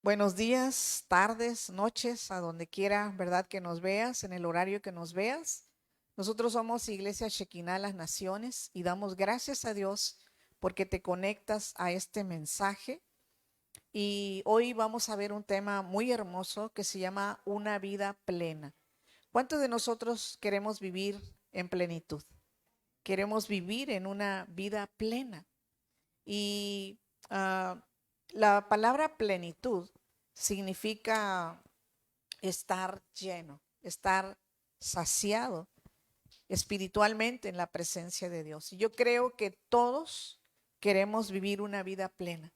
Buenos días, tardes, noches, a donde quiera, ¿verdad? Que nos veas, en el horario que nos veas. Nosotros somos Iglesia Shekinah Las Naciones y damos gracias a Dios porque te conectas a este mensaje. Y hoy vamos a ver un tema muy hermoso que se llama una vida plena. ¿Cuántos de nosotros queremos vivir en plenitud? Queremos vivir en una vida plena. Y ah, la palabra plenitud significa estar lleno, estar saciado espiritualmente en la presencia de Dios. Y yo creo que todos queremos vivir una vida plena.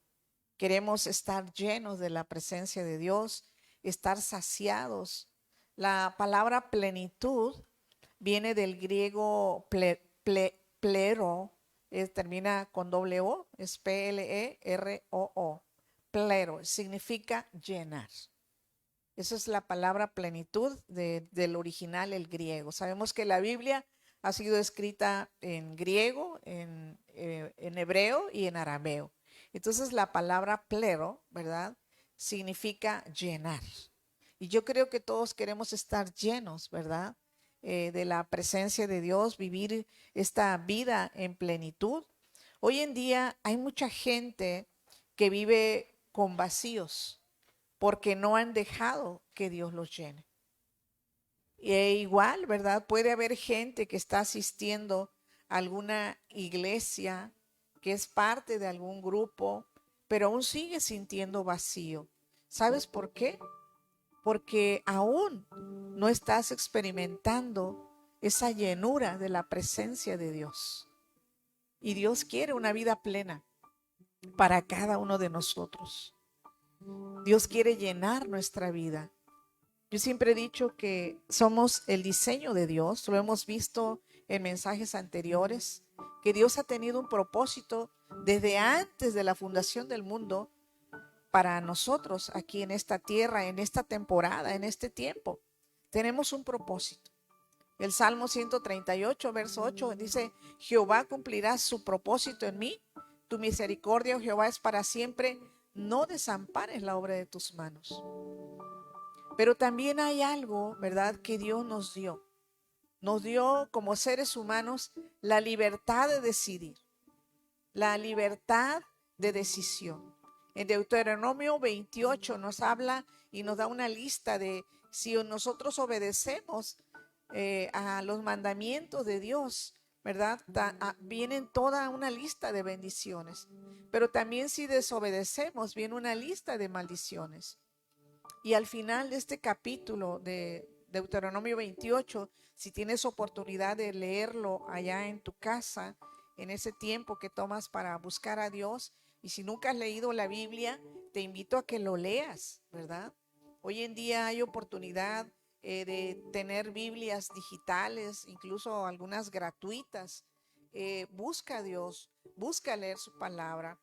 Queremos estar llenos de la presencia de Dios, estar saciados. La palabra plenitud viene del griego plero, termina con doble O, es P-L-E-R-O-O. Plero significa llenar. Esa es la palabra plenitud del original, el griego. Sabemos que la Biblia ha sido escrita en griego, en hebreo y en arameo. Entonces la palabra plero, ¿verdad? Significa llenar. Y yo creo que todos queremos estar llenos, ¿verdad? De la presencia de Dios, vivir esta vida en plenitud. Hoy en día hay mucha gente que vive con vacíos porque no han dejado que Dios los llene. Igual, ¿verdad? Puede haber gente que está asistiendo a alguna iglesia, que es parte de algún grupo, pero aún sigue sintiendo vacío. ¿Sabes por qué? Porque aún no estás experimentando esa llenura de la presencia de Dios. Y Dios quiere una vida plena para cada uno de nosotros. Dios quiere llenar nuestra vida. Yo siempre he dicho que somos el diseño de Dios, lo hemos visto en mensajes anteriores, que Dios ha tenido un propósito desde antes de la fundación del mundo para nosotros aquí en esta tierra, en esta temporada, en este tiempo. Tenemos un propósito. El Salmo 138, verso 8 dice, Jehová cumplirá su propósito en mí, tu misericordia, oh Jehová, es para siempre, no desampares la obra de tus manos. Pero también hay algo, ¿verdad?, que Dios nos dio. Nos dio como seres humanos la libertad de decidir, la libertad de decisión. En Deuteronomio 28 nos habla y nos da una lista de si nosotros obedecemos a los mandamientos de Dios, ¿verdad? Vienen toda una lista de bendiciones, pero también si desobedecemos, viene una lista de maldiciones. Y al final de este capítulo de Deuteronomio 28, si tienes oportunidad de leerlo allá en tu casa, en ese tiempo que tomas para buscar a Dios, y si nunca has leído la Biblia, te invito a que lo leas, ¿verdad? Hoy en día hay oportunidad de tener Biblias digitales, incluso algunas gratuitas. Busca a Dios, busca leer su palabra.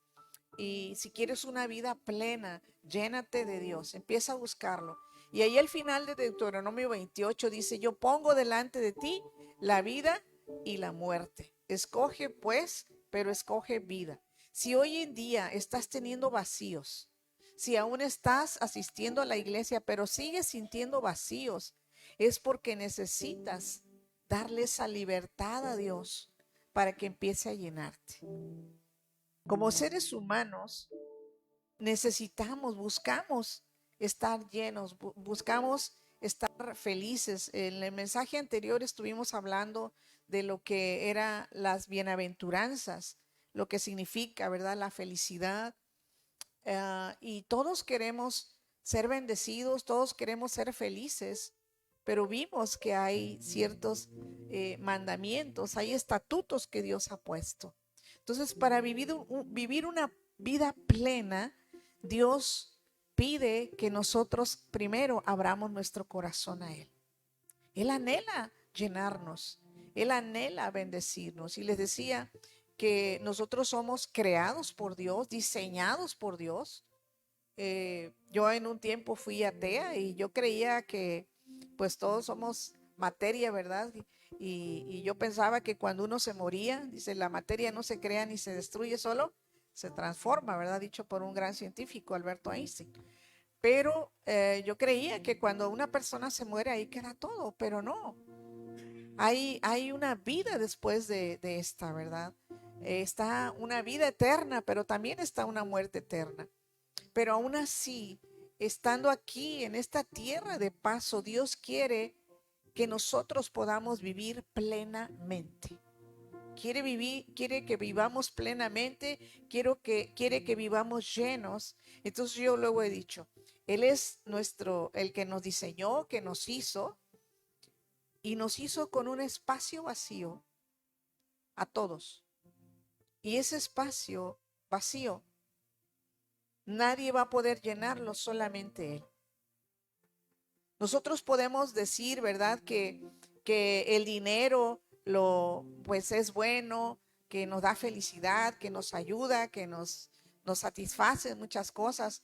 Y si quieres una vida plena, llénate de Dios, empieza a buscarlo. Y ahí al final de Deuteronomio 28 dice, yo pongo delante de ti la vida y la muerte. Escoge pues, pero escoge vida. Si hoy en día estás teniendo vacíos, si aún estás asistiendo a la iglesia, pero sigues sintiendo vacíos, es porque necesitas darle esa libertad a Dios para que empiece a llenarte. Como seres humanos, necesitamos, buscamos estar llenos, buscamos estar felices. En el mensaje anterior estuvimos hablando de lo que eran las bienaventuranzas, lo que significa, ¿verdad? La felicidad. Y todos queremos ser bendecidos, todos queremos ser felices, pero vimos que hay ciertos mandamientos, hay estatutos que Dios ha puesto. Entonces, para vivir una vida plena, Dios pide que nosotros primero abramos nuestro corazón a Él. Él anhela llenarnos, Él anhela bendecirnos. Y les decía que nosotros somos creados por Dios, diseñados por Dios. Yo en un tiempo fui atea y yo creía que pues todos somos materia, ¿verdad? Y yo pensaba que cuando uno se moría, dice, la materia no se crea ni se destruye, solo se transforma, ¿verdad? Dicho por un gran científico, Alberto Einstein. Pero yo creía que cuando una persona se muere ahí queda todo, pero no. Hay una vida después de esta, ¿verdad? Está una vida eterna, pero también está una muerte eterna. Pero aún así, estando aquí en esta tierra de paso, Dios quiere que nosotros podamos vivir plenamente. Quiere que vivamos plenamente, quiere que vivamos llenos. Entonces yo luego he dicho, Él es el que nos diseñó, que nos hizo, y nos hizo con un espacio vacío a todos. Y ese espacio vacío, nadie va a poder llenarlo, solamente Él. Nosotros podemos decir, ¿verdad? Que el dinero pues es bueno, que nos da felicidad, que nos ayuda, que nos satisface en muchas cosas.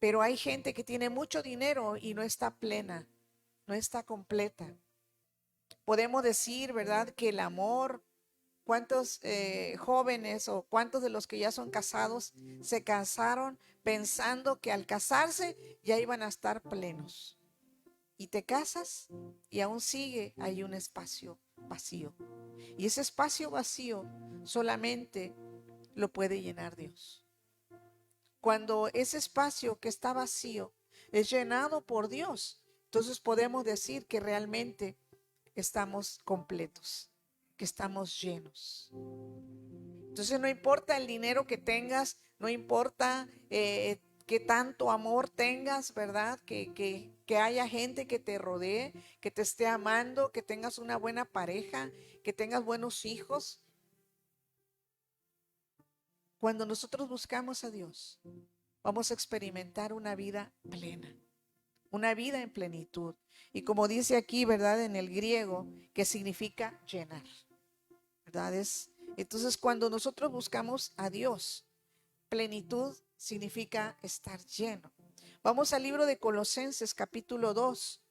Pero hay gente que tiene mucho dinero y no está plena, no está completa. Podemos decir, ¿verdad? Que el amor, ¿cuántos jóvenes o cuántos de los que ya son casados se casaron pensando que al casarse ya iban a estar plenos? Y te casas y aún sigue ahí un espacio vacío. Y ese espacio vacío solamente lo puede llenar Dios. Cuando ese espacio que está vacío es llenado por Dios, entonces podemos decir que realmente estamos completos, que estamos llenos. Entonces no importa el dinero que tengas, no importa qué tanto amor tengas, ¿verdad? Que haya gente que te rodee, que te esté amando, que tengas una buena pareja, que tengas buenos hijos. Cuando nosotros buscamos a Dios, vamos a experimentar una vida plena, una vida en plenitud. Y como dice aquí, ¿verdad? En el griego, que significa llenar, ¿verdad? Entonces, cuando nosotros buscamos a Dios, plenitud significa estar lleno. Vamos al libro de Colosenses capítulo 2,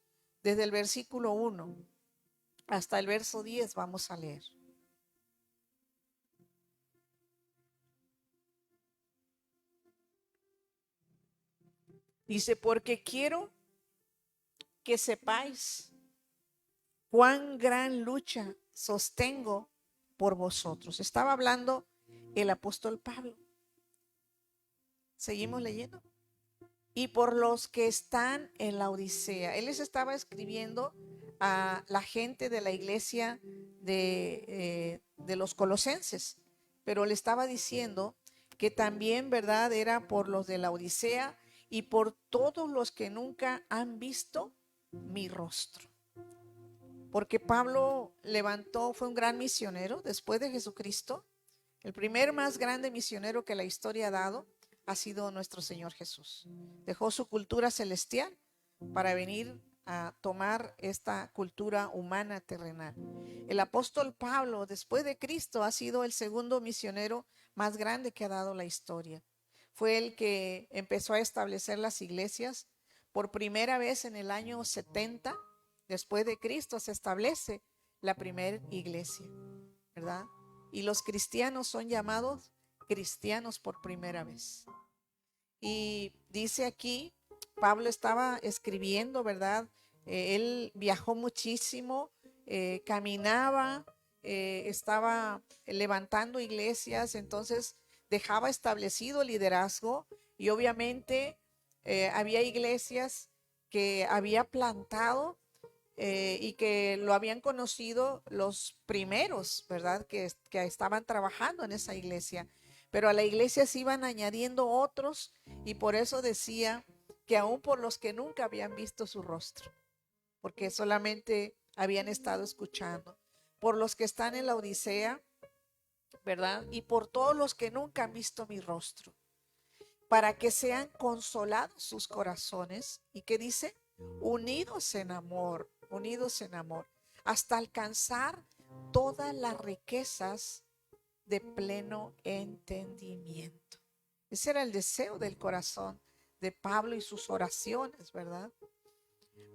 desde el versículo 1 hasta el verso 10 vamos a leer. Dice, porque quiero que sepáis cuán gran lucha sostengo por vosotros. Estaba hablando el apóstol Pablo. Seguimos leyendo. Y por los que están en la Odisea. Él les estaba escribiendo a la gente de la iglesia de los colosenses, pero le estaba diciendo que también, ¿verdad? Era por los de la Odisea y por todos los que nunca han visto mi rostro. Porque Pablo fue un gran misionero después de Jesucristo. El primer más grande misionero que la historia ha dado ha sido nuestro Señor Jesús. Dejó su cultura celestial para venir a tomar esta cultura humana terrenal. El apóstol Pablo, después de Cristo, ha sido el segundo misionero más grande que ha dado la historia. Fue el que empezó a establecer las iglesias. Por primera vez en el año 70, después de Cristo, se establece la primera iglesia, ¿verdad? Y los cristianos son llamados cristianos por primera vez. Y dice aquí, Pablo estaba escribiendo, ¿verdad? Él viajó muchísimo, caminaba, estaba levantando iglesias, entonces dejaba establecido liderazgo y obviamente había iglesias que había plantado y que lo habían conocido los primeros, ¿verdad? Que estaban trabajando en esa iglesia. Pero a la iglesia se iban añadiendo otros y por eso decía que aún por los que nunca habían visto su rostro, porque solamente habían estado escuchando, por los que están en la Odisea, ¿verdad? Y por todos los que nunca han visto mi rostro, para que sean consolados sus corazones. ¿Y qué dice? Unidos en amor, hasta alcanzar todas las riquezas de pleno entendimiento. Ese era el deseo del corazón de Pablo y sus oraciones, ¿verdad?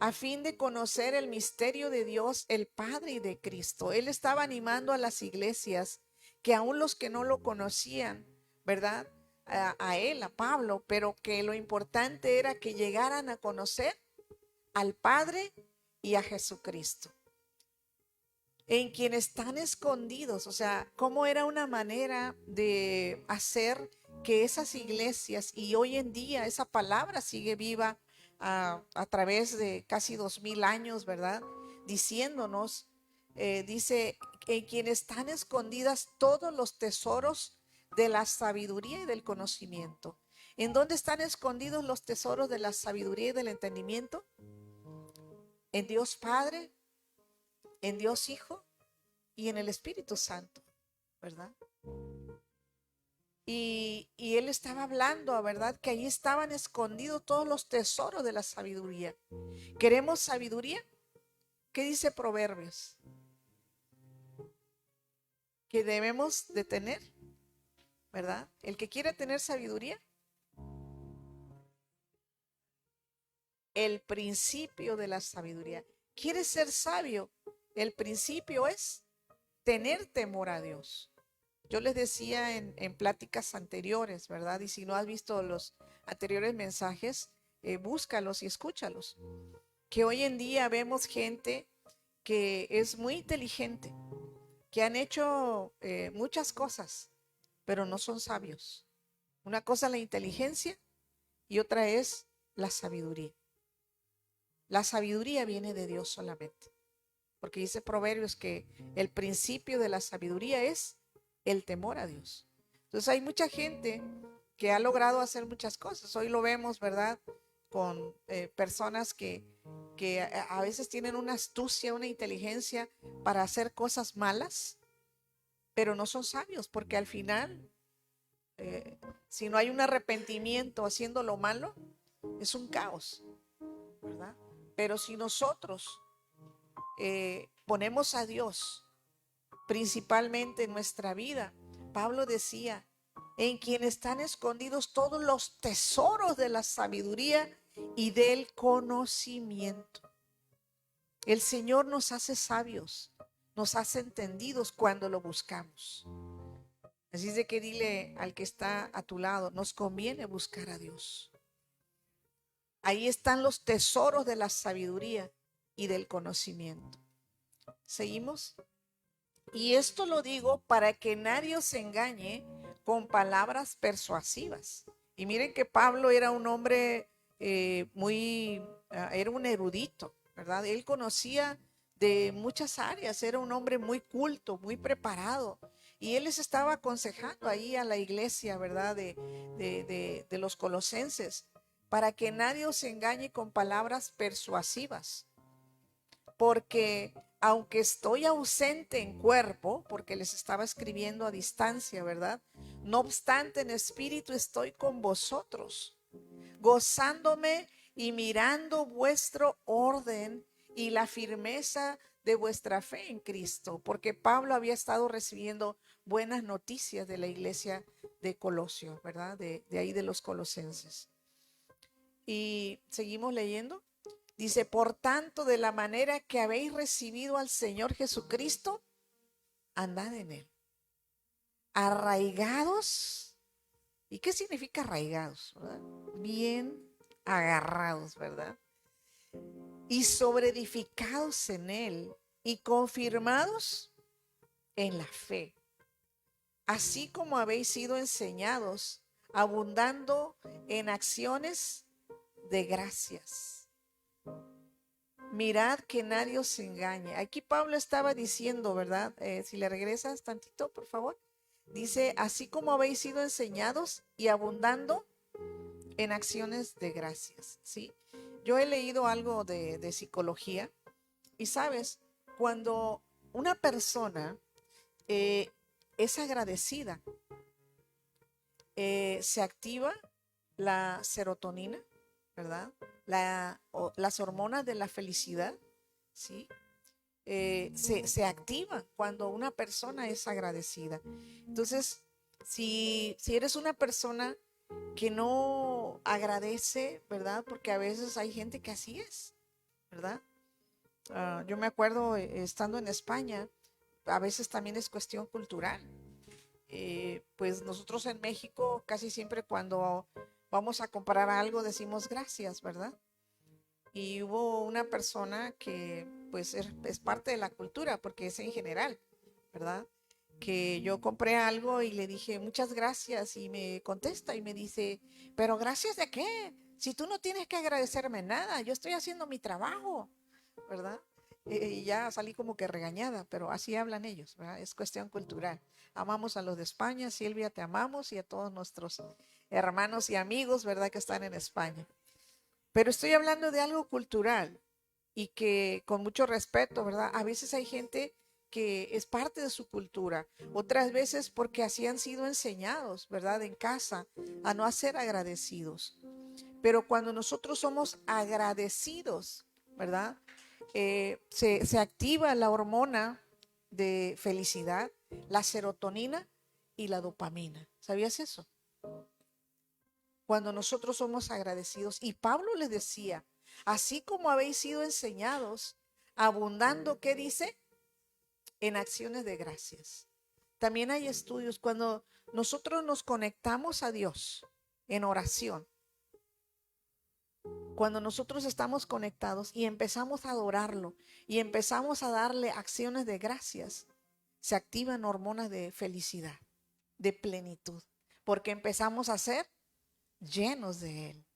A fin de conocer el misterio de Dios, el Padre y de Cristo. Él estaba animando a las iglesias que aún los que no lo conocían, ¿verdad? a él, a Pablo, pero que lo importante era que llegaran a conocer al Padre y a Jesucristo, en quien están escondidos. O sea, cómo era una manera de hacer que esas iglesias, y hoy en día esa palabra sigue viva a través de casi 2000 años, ¿verdad? Diciéndonos, dice, en quien están escondidas todos los tesoros de la sabiduría y del conocimiento. ¿En dónde están escondidos los tesoros de la sabiduría y del entendimiento? En Dios Padre, en Dios Hijo y en el Espíritu Santo, ¿verdad? Y él estaba hablando, ¿verdad? Que ahí estaban escondidos todos los tesoros de la sabiduría. ¿Queremos sabiduría? ¿Qué dice Proverbios? Que debemos de tener, ¿verdad? El que quiere tener sabiduría, el principio de la sabiduría. ¿Quieres ser sabio? El principio es tener temor a Dios. Yo les decía en pláticas anteriores, ¿verdad? Y si no has visto los anteriores mensajes, búscalos y escúchalos. Que hoy en día vemos gente que es muy inteligente, que han hecho muchas cosas, pero no son sabios. Una cosa es la inteligencia y otra es la sabiduría. La sabiduría viene de Dios solamente, porque dice Proverbios que el principio de la sabiduría es el temor a Dios. Entonces hay mucha gente que ha logrado hacer muchas cosas. Hoy lo vemos, ¿verdad? Con personas que a veces tienen una astucia, una inteligencia para hacer cosas malas, pero no son sabios, porque al final, si no hay un arrepentimiento haciendo lo malo, es un caos, ¿verdad? Pero si nosotros ponemos a Dios principalmente en nuestra vida, Pablo decía, en quien están escondidos todos los tesoros de la sabiduría y del conocimiento. El Señor nos hace sabios, nos hace entendidos cuando lo buscamos. Así es de que dile al que está a tu lado, nos conviene buscar a Dios. Ahí están los tesoros de la sabiduría y del conocimiento. ¿Seguimos? Y esto lo digo para que nadie os engañe con palabras persuasivas. Y miren que Pablo era un hombre era un erudito, ¿verdad? Él conocía de muchas áreas, era un hombre muy culto, muy preparado. Y él les estaba aconsejando ahí a la iglesia, ¿verdad? De los colosenses, para que nadie os engañe con palabras persuasivas. Porque aunque estoy ausente en cuerpo, porque les estaba escribiendo a distancia, ¿verdad? No obstante, en espíritu estoy con vosotros, gozándome y mirando vuestro orden y la firmeza de vuestra fe en Cristo, porque Pablo había estado recibiendo buenas noticias de la iglesia de Colosio, ¿verdad? De ahí de los colosenses. Y seguimos leyendo. Dice, por tanto, de la manera que habéis recibido al Señor Jesucristo, andad en él. Arraigados. ¿Y qué significa arraigados? ¿Verdad? Bien agarrados, ¿verdad? Y sobreedificados en él y confirmados en la fe. Así como habéis sido enseñados, abundando en acciones de gracias. Mirad que nadie os engañe. Aquí Pablo estaba diciendo, ¿verdad? Si le regresas tantito, por favor. Dice, así como habéis sido enseñados y abundando en acciones de gracias, ¿sí? Yo he leído algo de psicología y sabes, cuando una persona es agradecida, se activa la serotonina, ¿verdad? Las hormonas de la felicidad, ¿sí? Se activan cuando una persona es agradecida. Entonces, si eres una persona que no agradece, ¿verdad? Porque a veces hay gente que así es, ¿verdad? Yo me acuerdo estando en España, a veces también es cuestión cultural. Pues nosotros en México casi siempre cuando vamos a comprar algo decimos gracias, ¿verdad? Y hubo una persona que pues es parte de la cultura, porque es en general, ¿verdad? Que yo compré algo y le dije muchas gracias y me contesta y me dice, pero gracias de qué, si tú no tienes que agradecerme nada, yo estoy haciendo mi trabajo, ¿verdad? Y ya salí como que regañada, pero así hablan ellos, ¿verdad? Es cuestión cultural. Amamos a los de España, Silvia, te amamos y a todos nuestros hermanos y amigos, ¿verdad? Que están en España. Pero estoy hablando de algo cultural y que con mucho respeto, ¿verdad? A veces hay gente que es parte de su cultura, otras veces porque así han sido enseñados, ¿verdad? En casa, a no ser agradecidos. Pero cuando nosotros somos agradecidos, ¿verdad? Se activa la hormona de felicidad, la serotonina y la dopamina. ¿Sabías eso? Cuando nosotros somos agradecidos. Y Pablo les decía, así como habéis sido enseñados, abundando, ¿qué dice? En acciones de gracias. También hay estudios cuando nosotros nos conectamos a Dios en oración, cuando nosotros estamos conectados y empezamos a adorarlo y empezamos a darle acciones de gracias, se activan hormonas de felicidad, de plenitud, porque empezamos a ser llenos de Él.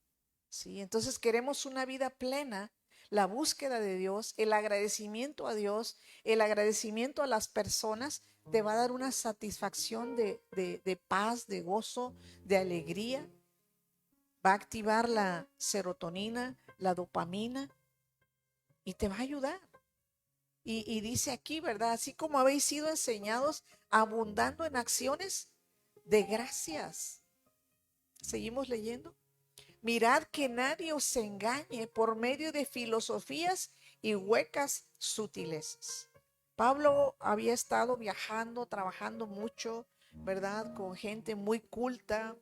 ¿Sí? Entonces queremos una vida plena, la búsqueda de Dios, el agradecimiento a Dios, el agradecimiento a las personas, te va a dar una satisfacción de paz, de gozo, de alegría. Va a activar la serotonina, la dopamina y te va a ayudar. Y dice aquí, ¿verdad? Así como habéis sido enseñados, abundando en acciones de gracias. Seguimos leyendo. Mirad que nadie os engañe por medio de filosofías y huecas sutilezas. Pablo había estado viajando, trabajando mucho, ¿verdad? Con gente muy culta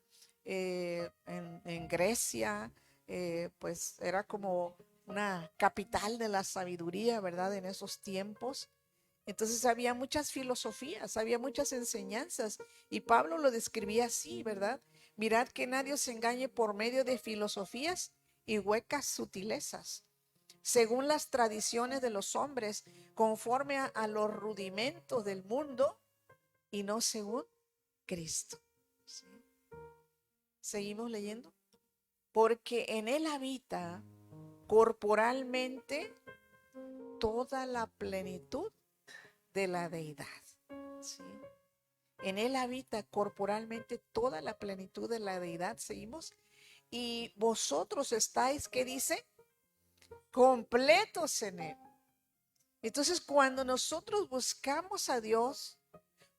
en Grecia, pues era como una capital de la sabiduría, ¿verdad? En esos tiempos. Entonces había muchas filosofías, había muchas enseñanzas y Pablo lo describía así, ¿verdad? Mirad que nadie os engañe por medio de filosofías y huecas sutilezas, según las tradiciones de los hombres, conforme a los rudimentos del mundo y no según Cristo. ¿Sí? Seguimos leyendo. Porque en él habita corporalmente toda la plenitud de la deidad. ¿Sí? En él habita corporalmente toda la plenitud de la deidad. Seguimos. Y vosotros estáis, ¿qué dice? Completos en él. Entonces, cuando nosotros buscamos a Dios,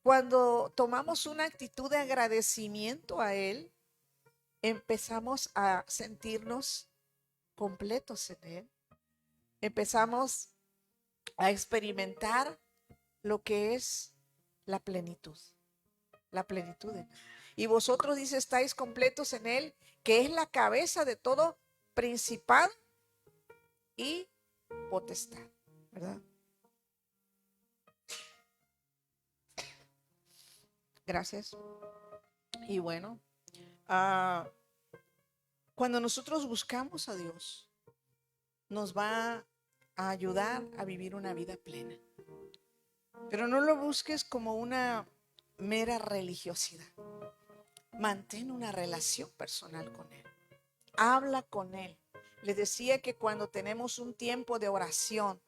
cuando tomamos una actitud de agradecimiento a Él, empezamos a sentirnos completos en Él. Empezamos a experimentar lo que es la plenitud. La plenitud de Él. Y vosotros, dice, estáis completos en Él, que es la cabeza de todo principado y potestad, ¿verdad? Gracias. Y bueno, cuando nosotros buscamos a Dios, nos va a ayudar a vivir una vida plena. Pero no lo busques como una mera religiosidad. Mantén una relación personal con Él. Habla con Él. Les decía que cuando tenemos un tiempo de oración,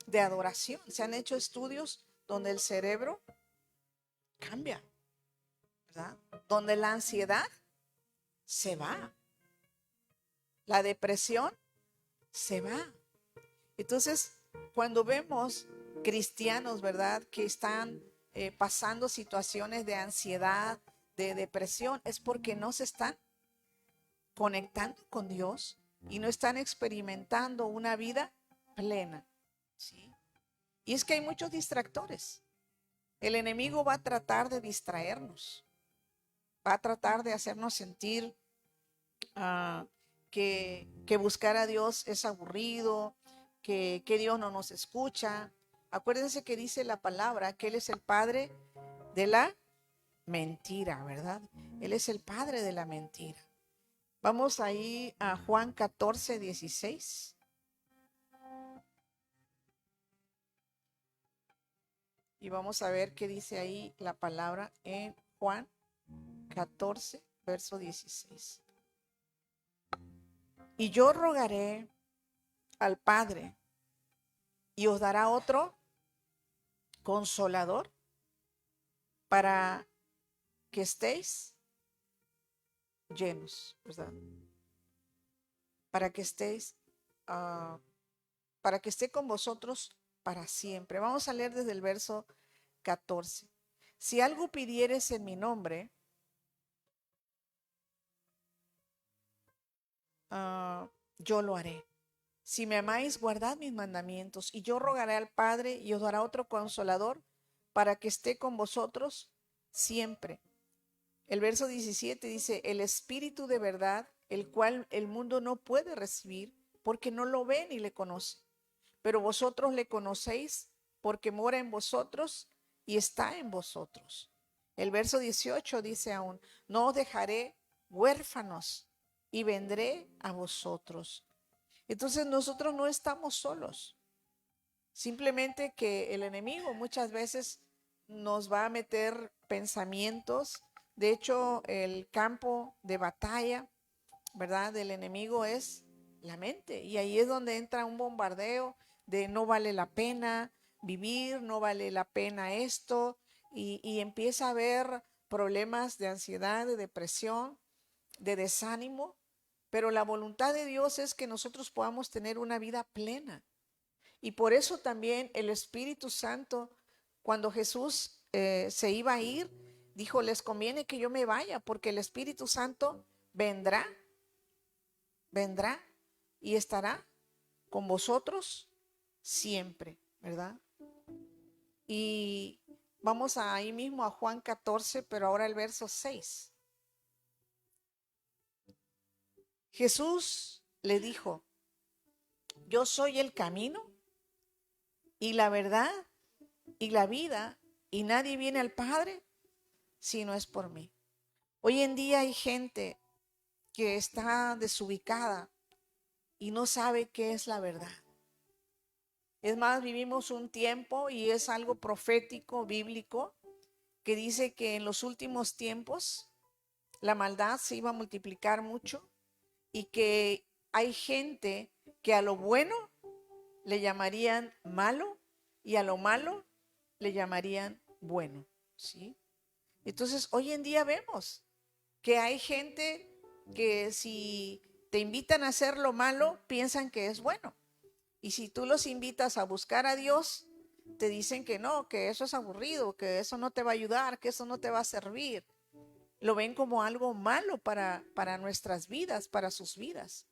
de adoración, se han hecho estudios donde el cerebro cambia, ¿verdad? Donde la ansiedad se va, la depresión se va. Entonces, cuando vemos cristianos, ¿verdad?, que están pasando situaciones de ansiedad, de depresión, es porque no se están conectando con Dios y no están experimentando una vida plena, ¿sí? Y es que hay muchos distractores. El enemigo va a tratar de distraernos, va a tratar de hacernos sentir uh, que buscar a Dios es aburrido, que Dios no nos escucha. Acuérdense que dice la palabra que Él es el Padre de la mentira, ¿verdad? Él es el padre de la mentira. Vamos ahí a Juan 14, 16. Y vamos a ver qué dice ahí la palabra en Juan 14, verso 16. Y yo rogaré al Padre y os dará otro consolador para que estéis llenos, ¿verdad? Para que estéis, para que esté con vosotros para siempre. Vamos a leer desde el verso 14. Si algo pidieres en mi nombre, yo lo haré. Si me amáis, guardad mis mandamientos, y yo rogaré al Padre y os dará otro consolador para que esté con vosotros siempre. El verso 17 dice, el Espíritu de verdad, el cual el mundo no puede recibir porque no lo ve ni le conoce. Pero vosotros le conocéis porque mora en vosotros y está en vosotros. El verso 18 dice aún, no os dejaré huérfanos y vendré a vosotros. Entonces nosotros no estamos solos. Simplemente que el enemigo muchas veces nos va a meter pensamientos. De hecho, el campo de batalla, ¿verdad?, del enemigo es la mente. Y ahí es donde entra un bombardeo de no vale la pena vivir, no vale la pena esto. Y empieza a haber problemas de ansiedad, de depresión, de desánimo. Pero la voluntad de Dios es que nosotros podamos tener una vida plena. Y por eso también el Espíritu Santo, cuando Jesús se iba a ir, dijo, les conviene que yo me vaya, porque el Espíritu Santo vendrá y estará con vosotros siempre, ¿verdad? Y vamos ahí mismo a Juan 14, pero ahora el verso 6. Jesús le dijo, yo soy el camino y la verdad y la vida, y nadie viene al Padre si no es por mí. Hoy en día hay gente que está desubicada y no sabe qué es la verdad. Es más, vivimos un tiempo y es algo profético, bíblico, que dice que en los últimos tiempos la maldad se iba a multiplicar mucho y que hay gente que a lo bueno le llamarían malo y a lo malo le llamarían bueno, ¿sí? Entonces, hoy en día vemos que hay gente que si te invitan a hacer lo malo, piensan que es bueno. Y si tú los invitas a buscar a Dios, te dicen que no, que eso es aburrido, que eso no te va a ayudar, que eso no te va a servir. Lo ven como algo malo para nuestras vidas, para sus vidas.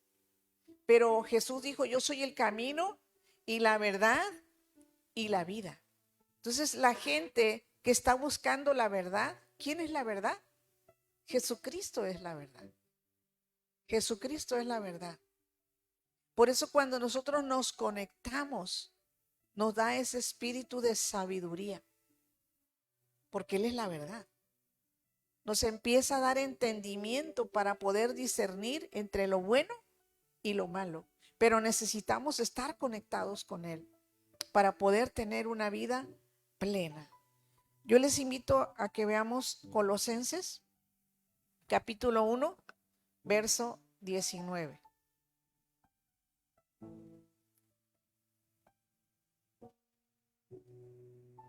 Pero Jesús dijo, yo soy el camino y la verdad y la vida. Entonces, la gente que está buscando la verdad, ¿quién es la verdad? Jesucristo es la verdad. Jesucristo es la verdad. Por eso cuando nosotros nos conectamos, nos da ese espíritu de sabiduría, porque Él es la verdad. Nos empieza a dar entendimiento para poder discernir entre lo bueno y lo malo. Pero necesitamos estar conectados con Él para poder tener una vida plena. Yo les invito a que veamos Colosenses, capítulo 1, verso 19.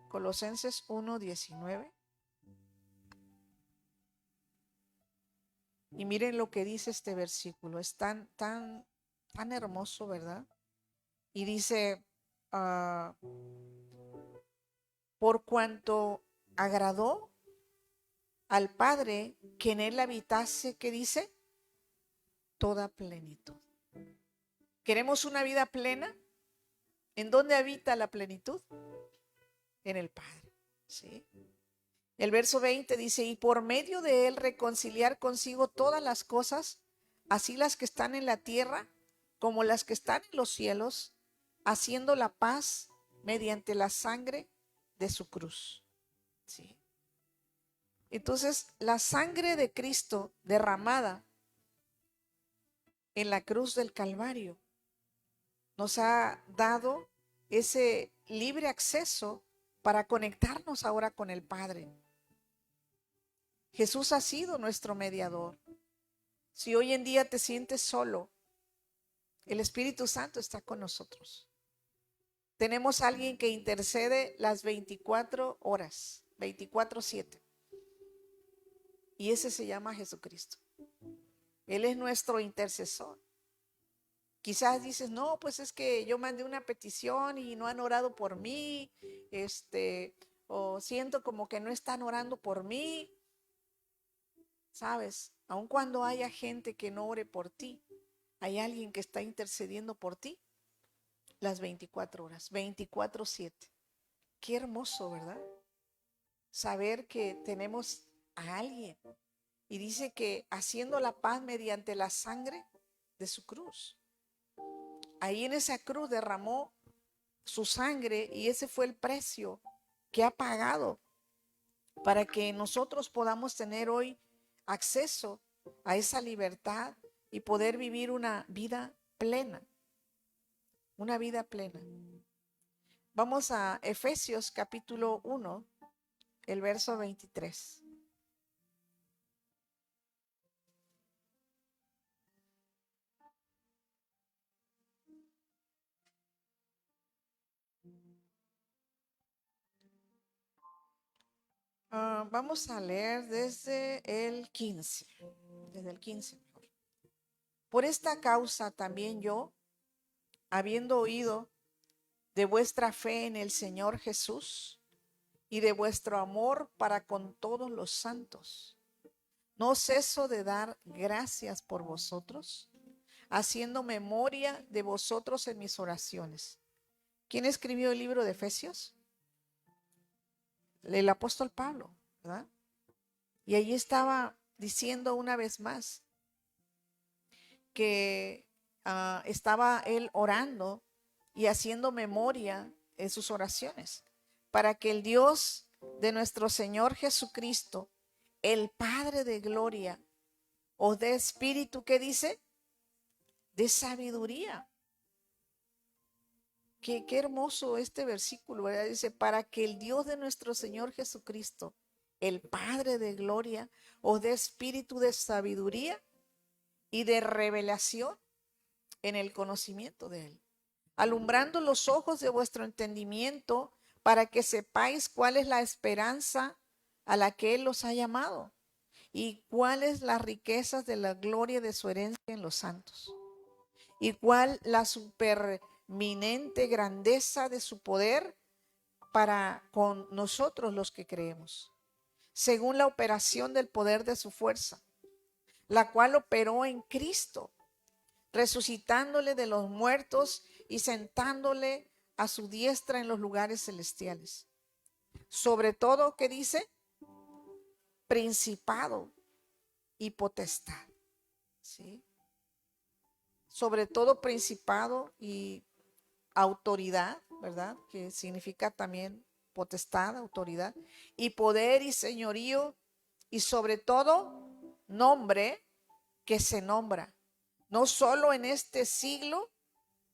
Colosenses 1, 19. Y miren lo que dice este versículo. Es tan hermoso, ¿verdad? Y dice, por cuanto agradó al Padre que en Él habitase, ¿qué dice? Toda plenitud. ¿Queremos una vida plena? ¿En dónde habita la plenitud? En el Padre, ¿sí? El verso 20 dice, y por medio de Él reconciliar consigo todas las cosas, así las que están en la tierra como las que están en los cielos, haciendo la paz mediante la sangre de su cruz. ¿Sí? Entonces, la sangre de Cristo derramada en la cruz del Calvario nos ha dado ese libre acceso para conectarnos ahora con el Padre. Jesús ha sido nuestro mediador. Si hoy en día te sientes solo, el Espíritu Santo está con nosotros. Tenemos a alguien que intercede las 24 horas, 24/7. Y ese se llama Jesucristo. Él es nuestro intercesor. Quizás dices, no, pues es que yo mandé una petición y no han orado por mí, o siento como que no están orando por mí. Sabes, aun cuando haya gente que no ore por ti, hay alguien que está intercediendo por ti las 24 horas, 24/7. Qué hermoso, ¿verdad? Saber que tenemos a alguien. Y dice que haciendo la paz mediante la sangre de su cruz. Ahí en esa cruz derramó su sangre y ese fue el precio que ha pagado para que nosotros podamos tener hoy acceso a esa libertad y poder vivir una vida plena, una vida plena. Vamos a Efesios capítulo 1, el verso 23. Vamos a leer desde el 15, desde el 15 mejor. Por esta causa también yo, habiendo oído de vuestra fe en el Señor Jesús y de vuestro amor para con todos los santos, no ceso de dar gracias por vosotros, haciendo memoria de vosotros en mis oraciones. ¿Quién escribió el libro de Efesios? El apóstol Pablo, ¿verdad? Y allí estaba diciendo una vez más que estaba él orando y haciendo memoria en sus oraciones para que el Dios de nuestro Señor Jesucristo, el Padre de gloria, os dé espíritu, ¿qué dice? De sabiduría. Qué hermoso este versículo, ¿verdad? Dice, para que el Dios de nuestro Señor Jesucristo, el Padre de gloria, os dé espíritu de sabiduría y de revelación en el conocimiento de Él, alumbrando los ojos de vuestro entendimiento para que sepáis cuál es la esperanza a la que Él los ha llamado y cuáles las riquezas de la gloria de su herencia en los santos y cuál la superminente grandeza de su poder para con nosotros los que creemos, según la operación del poder de su fuerza, la cual operó en Cristo, resucitándole de los muertos y sentándole a su diestra en los lugares celestiales. Sobre todo, ¿qué dice? Principado y potestad. ¿Sí? Sobre todo principado y autoridad, ¿verdad? Que significa también potestad, autoridad, y poder y señorío, y sobre todo nombre que se nombra, no solo en este siglo,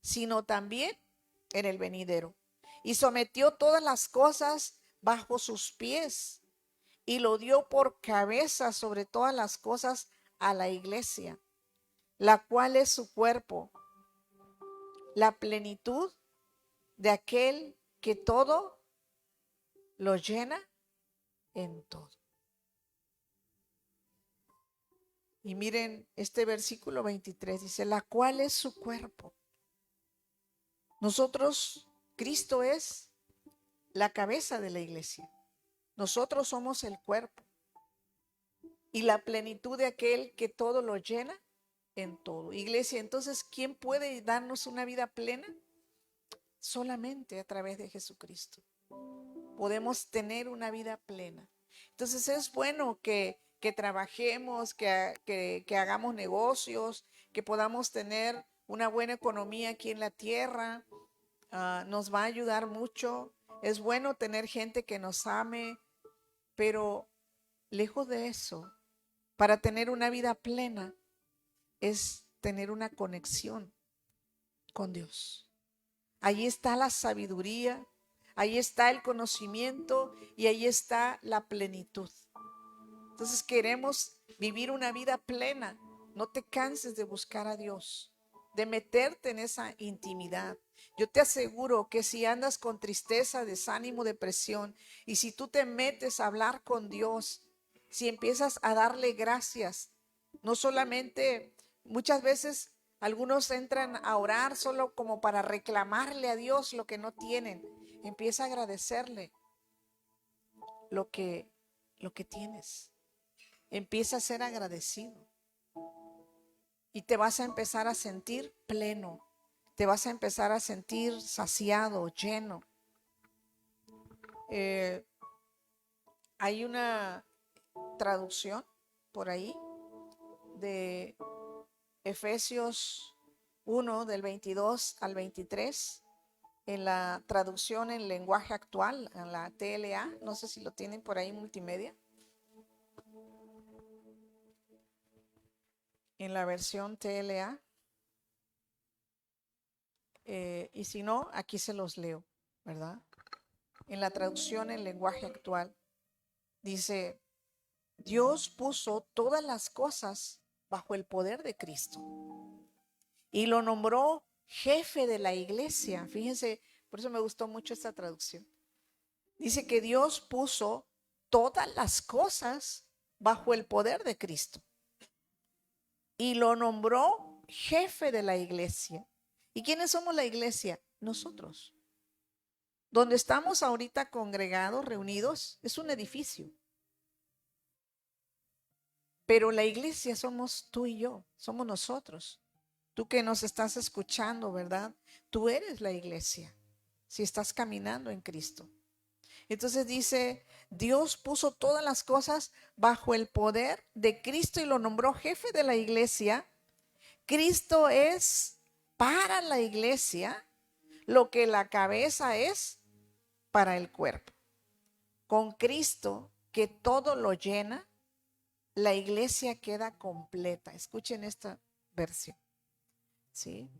sino también en el venidero. Y sometió todas las cosas bajo sus pies y lo dio por cabeza sobre todas las cosas a la iglesia, la cual es su cuerpo, la plenitud de aquel que todo lo llena en todo. Y miren este versículo 23, dice, la cual es su cuerpo. Nosotros, Cristo es la cabeza de la iglesia. Nosotros somos el cuerpo y la plenitud de aquel que todo lo llena en todo. Iglesia, entonces, ¿quién puede darnos una vida plena? Solamente a través de Jesucristo podemos tener una vida plena. Entonces es bueno que trabajemos, que hagamos negocios, que podamos tener una buena economía aquí en la tierra. Nos va a ayudar mucho. Es bueno tener gente que nos ame, pero Lejos de eso, para tener una vida plena es tener una conexión con Dios. Ahí está la sabiduría, ahí está el conocimiento y ahí está la plenitud. Entonces queremos vivir una vida plena. No te canses de buscar a Dios, de meterte en esa intimidad. Yo te aseguro que si andas con tristeza, desánimo, depresión, y si tú te metes a hablar con Dios, si empiezas a darle gracias, no solamente, muchas veces algunos entran a orar solo como para reclamarle a Dios lo que no tienen. Empieza a agradecerle lo que, lo que tienes. Empieza a ser agradecido y te vas a empezar a sentir pleno, te vas a empezar a sentir saciado, lleno. Hay una traducción por ahí de Efesios 1 del 22 al 23 en la traducción en lenguaje actual, en la TLA, no sé si lo tienen por ahí multimedia. En la versión TLA, y si no, aquí se los leo, ¿verdad? En la traducción en lenguaje actual, dice, Dios puso todas las cosas bajo el poder de Cristo y lo nombró jefe de la iglesia. Fíjense, por eso me gustó mucho esta traducción. Dice que Dios puso todas las cosas bajo el poder de Cristo y lo nombró jefe de la iglesia. ¿Y quiénes somos la iglesia? Nosotros. Donde estamos ahorita congregados, reunidos, es un edificio. Pero la iglesia somos tú y yo, somos nosotros. Tú que nos estás escuchando, ¿verdad? Tú eres la iglesia, si estás caminando en Cristo. Entonces dice, Dios puso todas las cosas bajo el poder de Cristo y lo nombró jefe de la iglesia. Cristo es para la iglesia lo que la cabeza es para el cuerpo. Con Cristo, que todo lo llena, la iglesia queda completa. Escuchen esta versión. ¿Sí?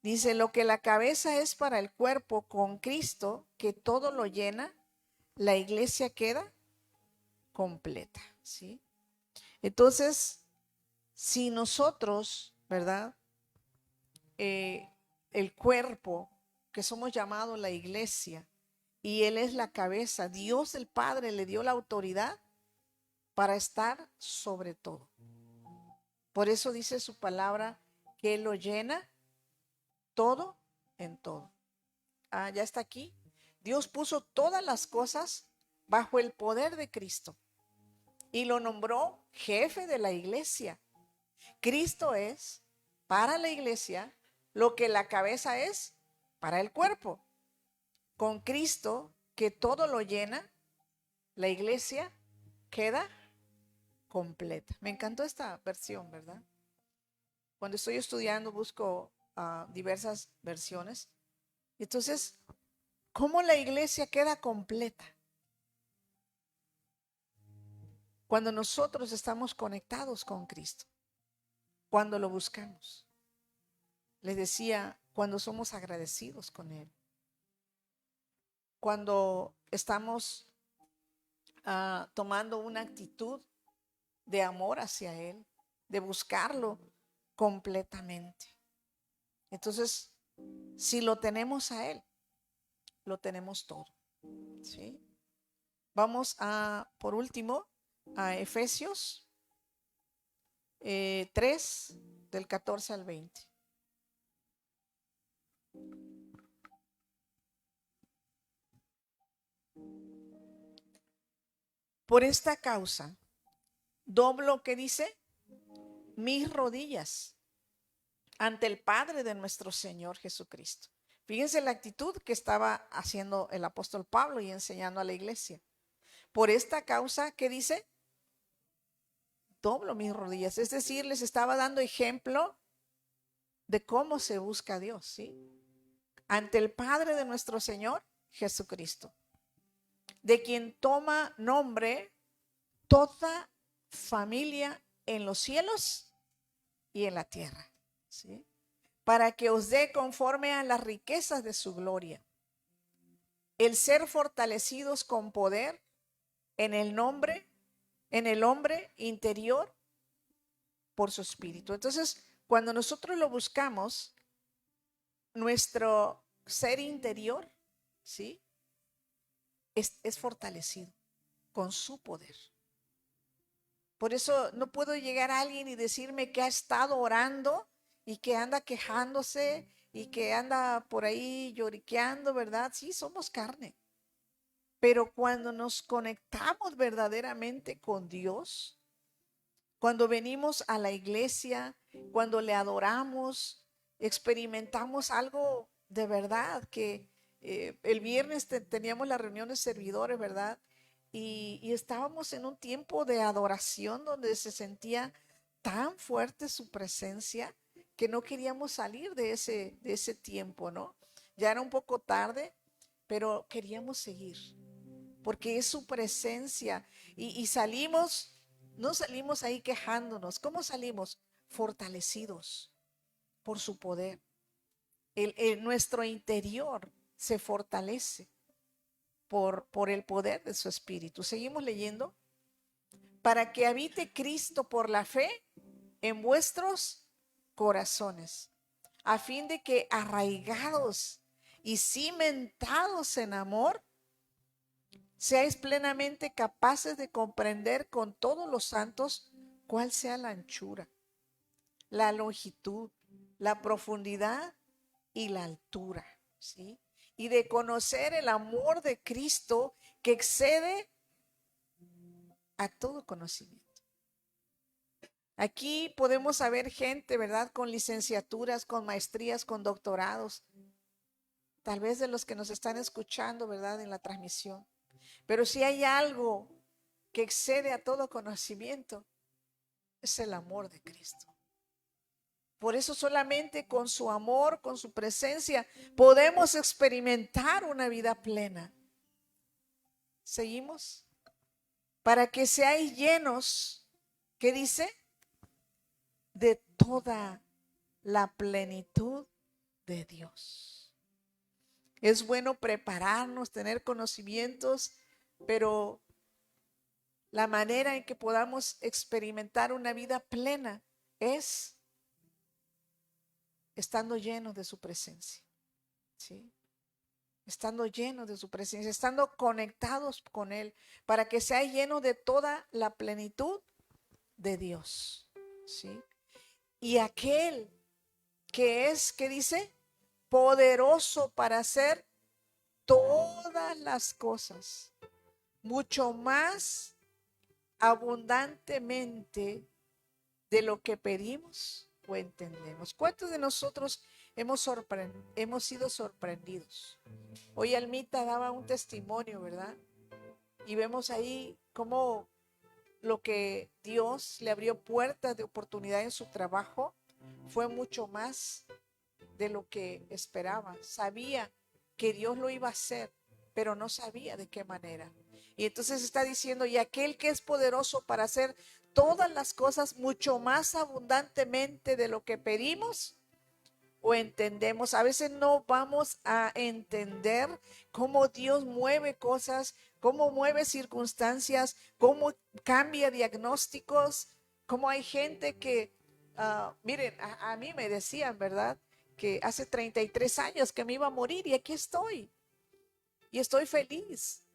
Dice, lo que la cabeza es para el cuerpo, con Cristo, que todo lo llena, la iglesia queda completa. ¿Sí? Entonces, si nosotros, ¿verdad? El cuerpo, que somos llamados la iglesia, y Él es la cabeza, Dios el Padre le dio la autoridad para estar sobre todo. Por eso dice su palabra que Él lo llena todo en todo. Ah, ya está aquí. Dios puso todas las cosas bajo el poder de Cristo y lo nombró jefe de la iglesia. Cristo es para la iglesia lo que la cabeza es para el cuerpo. Con Cristo, que todo lo llena, la iglesia queda completa. Me encantó esta versión, ¿verdad? Cuando estoy estudiando busco diversas versiones. Entonces, ¿cómo la iglesia queda completa? Cuando nosotros estamos conectados con Cristo, cuando lo buscamos. Les decía, cuando somos agradecidos con Él, cuando estamos tomando una actitud de amor hacia Él, de buscarlo completamente. Entonces, si lo tenemos a Él, lo tenemos todo. ¿Sí? Vamos por último, a Efesios 3, del 14 al 20. Por esta causa, doblo, ¿qué dice? Mis rodillas ante el Padre de nuestro Señor Jesucristo. Fíjense la actitud que estaba haciendo el apóstol Pablo y enseñando a la iglesia. Por esta causa, ¿qué dice? Doblo mis rodillas. Es decir, les estaba dando ejemplo de cómo se busca a Dios, ¿sí? Ante el Padre de nuestro Señor Jesucristo, de quien toma nombre toda familia en los cielos y en la tierra, ¿sí? Para que os dé conforme a las riquezas de su gloria, el ser fortalecidos con poder en el hombre interior por su espíritu. Entonces, cuando nosotros lo buscamos, nuestro ser interior, ¿sí? Es fortalecido con su poder. Por eso no puedo llegar a alguien y decirme que ha estado orando y que anda quejándose y que anda por ahí lloriqueando, ¿verdad? Sí, somos carne. Pero cuando nos conectamos verdaderamente con Dios, cuando venimos a la iglesia, cuando le adoramos, experimentamos algo de verdad que el viernes teníamos la reunión de servidores, ¿verdad? Y estábamos en un tiempo de adoración donde se sentía tan fuerte su presencia que no queríamos salir de ese tiempo, ¿no? Ya era un poco tarde, pero queríamos seguir porque es su presencia. Y salimos, no salimos ahí quejándonos. ¿Cómo salimos? Fortalecidos por su poder. Nuestro interior se fortalece por el poder de su espíritu. Seguimos leyendo. Para que habite Cristo por la fe en vuestros corazones, a fin de que arraigados y cimentados en amor, seáis plenamente capaces de comprender con todos los santos cuál sea la anchura, la longitud, la profundidad y la altura, ¿sí? Y de conocer el amor de Cristo que excede a todo conocimiento. Aquí podemos saber gente, ¿verdad? Con licenciaturas, con maestrías, con doctorados, tal vez de los que nos están escuchando, ¿verdad? En la transmisión. Pero si hay algo que excede a todo conocimiento, es el amor de Cristo. Por eso solamente con su amor, con su presencia, podemos experimentar una vida plena. ¿Seguimos? Para que seáis llenos, ¿qué dice? De toda la plenitud de Dios. Es bueno prepararnos, tener conocimientos, pero la manera en que podamos experimentar una vida plena es estando llenos de su presencia, ¿sí? Estando llenos de su presencia, estando conectados con Él, para que sea lleno de toda la plenitud de Dios, ¿sí? Y aquel que es, ¿qué dice? Poderoso para hacer todas las cosas, mucho más abundantemente de lo que pedimos o entendemos. ¿Cuántos de nosotros hemos sido sorprendidos? Hoy Almita daba un testimonio, ¿verdad? Y vemos ahí cómo lo que Dios le abrió puertas de oportunidad en su trabajo fue mucho más de lo que esperaba. Sabía que Dios lo iba a hacer, pero no sabía de qué manera. Y entonces está diciendo, y aquel que es poderoso para hacer todas las cosas mucho más abundantemente de lo que pedimos o entendemos. A veces no vamos a entender cómo Dios mueve cosas, cómo mueve circunstancias, cómo cambia diagnósticos, cómo hay gente que, miren, a mí me decían, ¿verdad? Que hace 33 años que me iba a morir y aquí estoy. Y estoy feliz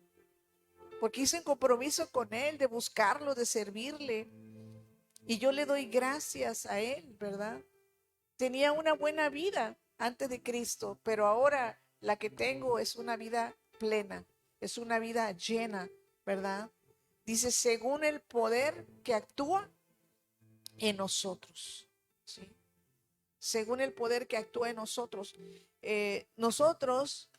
porque hice un compromiso con Él de buscarlo, de servirle. Y yo le doy gracias a Él, ¿verdad? Tenía una buena vida antes de Cristo, pero ahora la que tengo es una vida plena, es una vida llena, ¿verdad? Dice, según el poder que actúa en nosotros, ¿sí? Según el poder que actúa en nosotros. Nosotros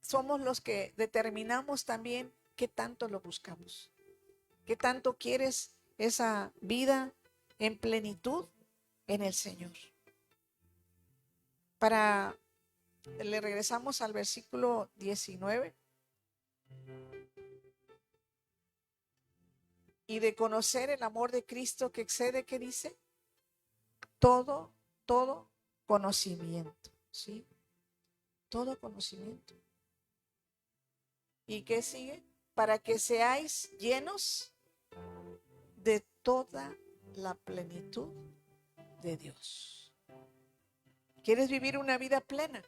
somos los que determinamos también qué tanto lo buscamos, qué tanto quieres esa vida en plenitud en el Señor. Le regresamos al versículo 19. y de conocer el amor de Cristo que excede, ¿qué dice? Todo conocimiento, ¿sí? Todo conocimiento. ¿Y qué sigue? Para que seáis llenos de toda la plenitud de Dios. ¿Quieres vivir una vida plena?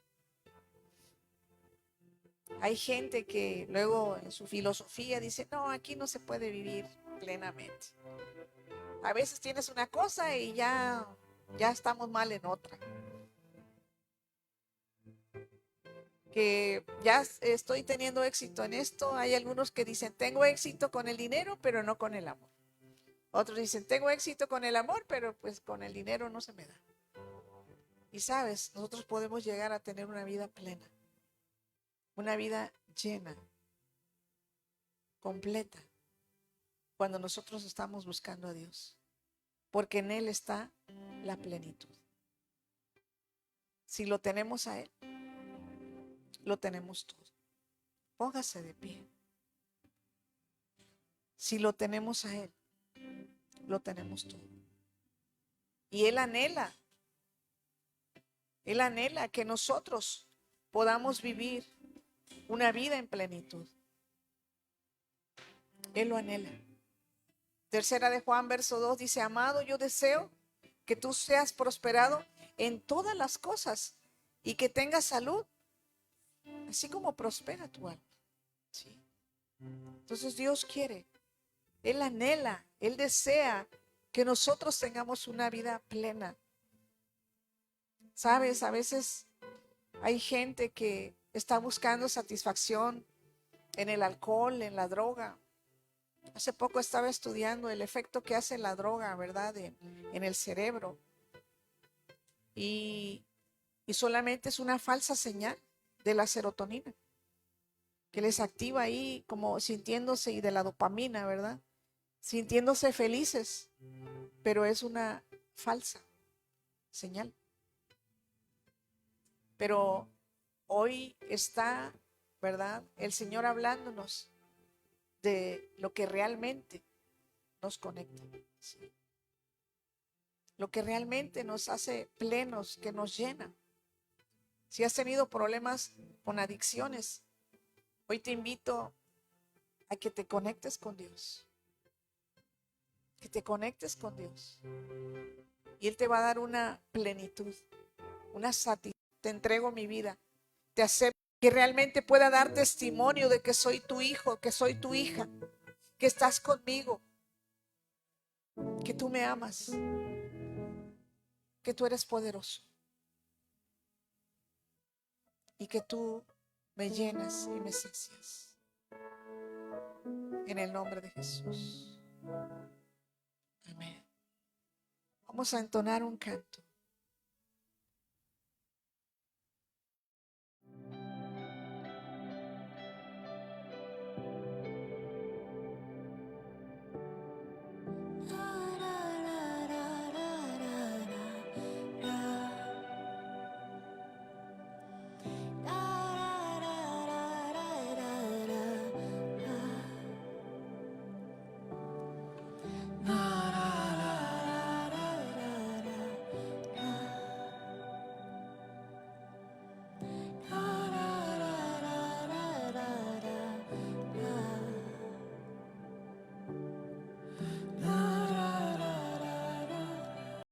Hay gente que luego en su filosofía dice, no, aquí no se puede vivir plenamente. A veces tienes una cosa y ya estamos mal en otra. Que ya estoy teniendo éxito en esto. Hay algunos que dicen, tengo éxito con el dinero, pero no con el amor. Otros dicen, tengo éxito con el amor, pero pues con el dinero no se me da. Y sabes, nosotros podemos llegar a tener una vida plena, una vida llena, completa, cuando nosotros estamos buscando a Dios, porque en Él está la plenitud. Si lo tenemos a Él, lo tenemos todo. Póngase de pie. Si lo tenemos a Él, lo tenemos todo. Y Él anhela que nosotros podamos vivir una vida en plenitud. Él lo anhela. Tercera de Juan, verso 2 dice, amado, yo deseo que tú seas prosperado en todas las cosas y que tengas salud, así como prospera tu alma. ¿Sí? Entonces Dios quiere, Él anhela, Él desea que nosotros tengamos una vida plena. Sabes, a veces hay gente que está buscando satisfacción en el alcohol, en la droga. Hace poco estaba estudiando el efecto que hace la droga, ¿verdad? En el cerebro. Y solamente es una falsa señal de la serotonina, que les activa ahí como sintiéndose, y de la dopamina, ¿verdad? Sintiéndose felices, pero es una falsa señal. Pero hoy está, ¿verdad?, el Señor hablándonos de lo que realmente nos conecta, ¿sí? Lo que realmente nos hace plenos, que nos llena. Si has tenido problemas con adicciones, hoy te invito a que te conectes con Dios. Que te conectes con Dios. Y Él te va a dar una plenitud, una satisfacción. Te entrego mi vida. Te acepto, que realmente pueda dar testimonio de que soy tu hijo, que soy tu hija, que estás conmigo, que tú me amas, que tú eres poderoso y que tú me llenas y me sacias. En el nombre de Jesús. Amén. Vamos a entonar un canto.